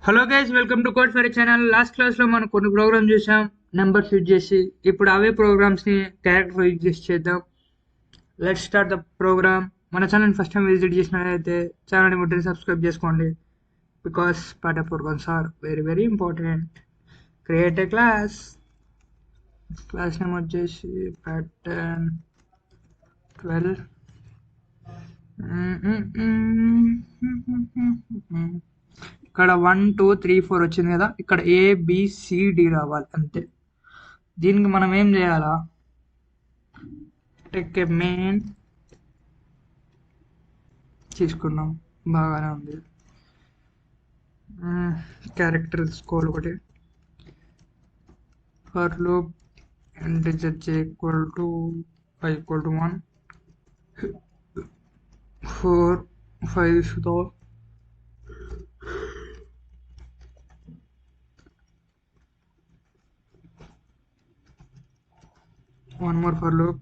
Hello guys, welcome to code for channel. Last క్లాస్లో మనం కొన్ని ప్రోగ్రామ్స్ చూసాం నెంబర్స్ యూజ్ చేసి. ఇప్పుడు అవే ప్రోగ్రామ్స్ని క్యారెక్టర్ యూజ్ చేసి చేద్దాం. Let's start the program. మన ఛానల్ ఫస్ట్ టైం విజిట్ చేసినట్లయితే ఛానల్ని వెంటనే సబ్స్క్రైబ్ చేసుకోండి. Because part of programs are very very important. Create a class. Class name వచ్చేసి ప్యాటర్న్ 12. ఇక్కడ 1 2 3 4 వచ్చింది కదా, ఇక్కడ ABCD రావాలి అంతే. దీనికి మనం ఏం చేయాలా? టెక్ ఏ మెయిన్ తీసుకున్నాం, బాగానే ఉంది. క్యారెక్టర్ స్కోర్ ఒకటి. For loop integer j equal to i equal to 1 4 5 ఇస్తుందో. one more for loop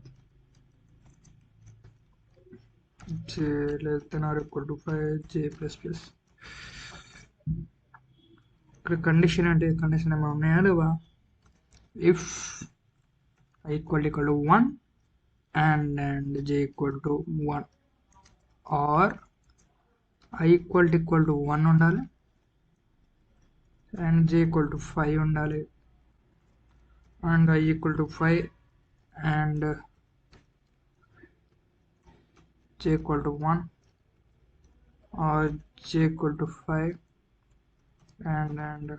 j less than or equal to 5 j plus plus. ఇక్కడ కండిషన్ అంటే కండిషన్ ఏమైనా ఉన్నాయా లేవా? If i equal to 1 and j equal to 1 or i equal to 1 ఉండాలి and j equal to 5 ఉండాలి and i equal to 5 and j equal to 1 or j equal to 5 and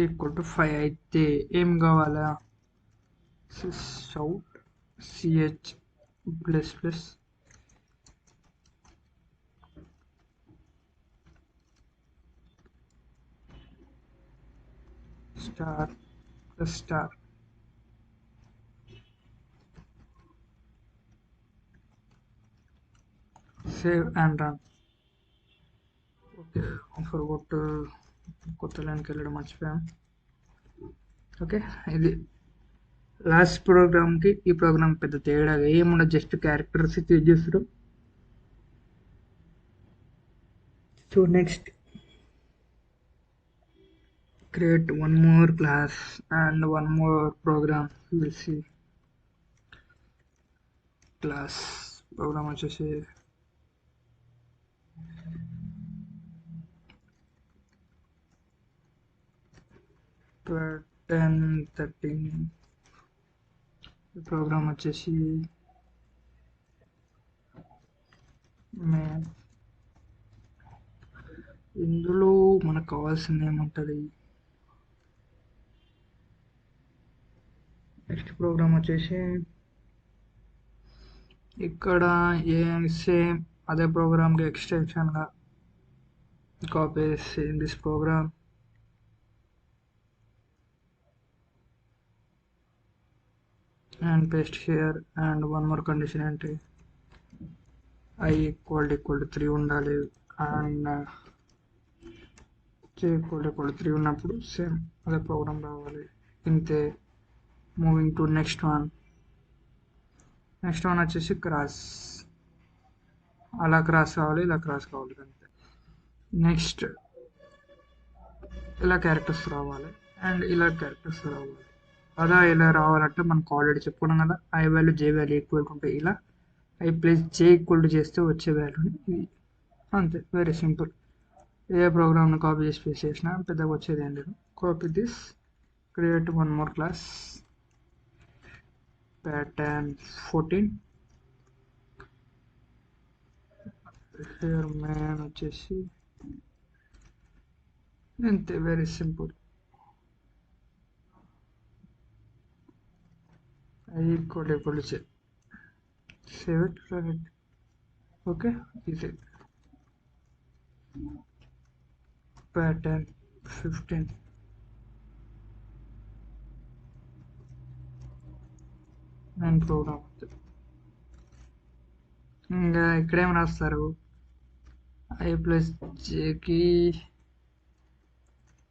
equal to 5 అయితే ఏం కావాలా? shout ch plus plus star plus star. Save and run. Okay, I forgot కొత్త లైన్కి వెళ్ళడం మర్చిపోయాం. Okay, ఇది last ప్రోగ్రామ్కి ఈ ప్రోగ్రామ్ పెద్ద తేడా ఏముండదు, జస్ట్ క్యారెక్టర్స్ యూజ్ చేస్తారు. So next create one more class and one more program. You will see class program వచ్చేసి pattern 13. ప్రోగ్రామ్ వచ్చేసి ఇందులో మనకు కావాల్సింది ఏముంటుంది? నెక్స్ట్ ప్రోగ్రామ్ వచ్చేసి ఇక్కడ సేమ్ అదే ప్రోగ్రామ్కి ఎక్స్టెన్షన్గా కాపీ చేసి in this program and paste here and one more condition entry i equal to 3 ఉండాలి and j ఈక్వల్ టు 3 ఉన్నప్పుడు సేమ్ అదే ప్రోగ్రామ్ రావాలి. ఇంతే. మూవింగ్ టు నెక్స్ట్ వన్ వచ్చేసి క్రాస్. అలా క్రాస్ కావాలి, ఇలా క్రాస్ కావాలి అంతే. నెక్స్ట్ ఇలా క్యారెక్టర్స్ రావాలి అండ్ ఇలా క్యారెక్టర్స్ రావాలి. అలా ఇలా రావాలంటే మనకు ఆల్రెడీ చెప్పుకున్నాం కదా, I value J value equal ఉంటే ఇలా, I plus J equal to చేస్తే వచ్చే వాల్యూని ఇది. అంతే, వెరీ సింపుల్. ఏ ప్రోగ్రామ్ని కాపీ చేసి పేస్ట్ చేసినా పెద్దగా వచ్చేది ఏం లేదు. Copy this, create one more class pattern 14. here main వచ్చేసి అంతే, very simple. i equal to save it, run it. Okay, ఇది pattern 15. Main program. ఇంకా ఇక్కడేమి రాస్తారు? ఐ ప్లస్ జేకి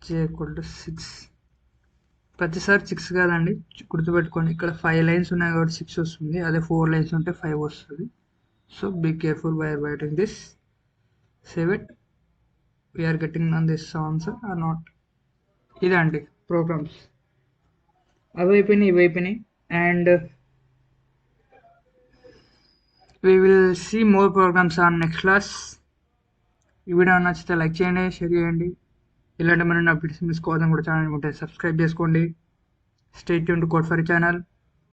జే ఈక్వల్ టు 6. ప్రతిసారి 6 కాదండి, గుర్తుపెట్టుకోండి. ఇక్కడ 5 లైన్స్ ఉన్నాయి కాబట్టి 6 వస్తుంది, అదే 4 లైన్స్ ఉంటే 5 వస్తుంది. So be careful by writing this. Save it. We are getting on this answer or not. ఇదండి ప్రోగ్రామ్స్. అవి అయిపోయినాయి, ఇవి అయిపోయినాయి. And we will see more programs on next class. ఈ వీడియో నచ్చితే లైక్ చేయండి, షేర్ చేయండి. ఇలాంటి మరిన్ని అప్డేట్స్ మిస్ కావాలని కూడా ఛానల్ ఉంటే సబ్స్క్రైబ్ చేసుకోండి. Stay tune to code for channel.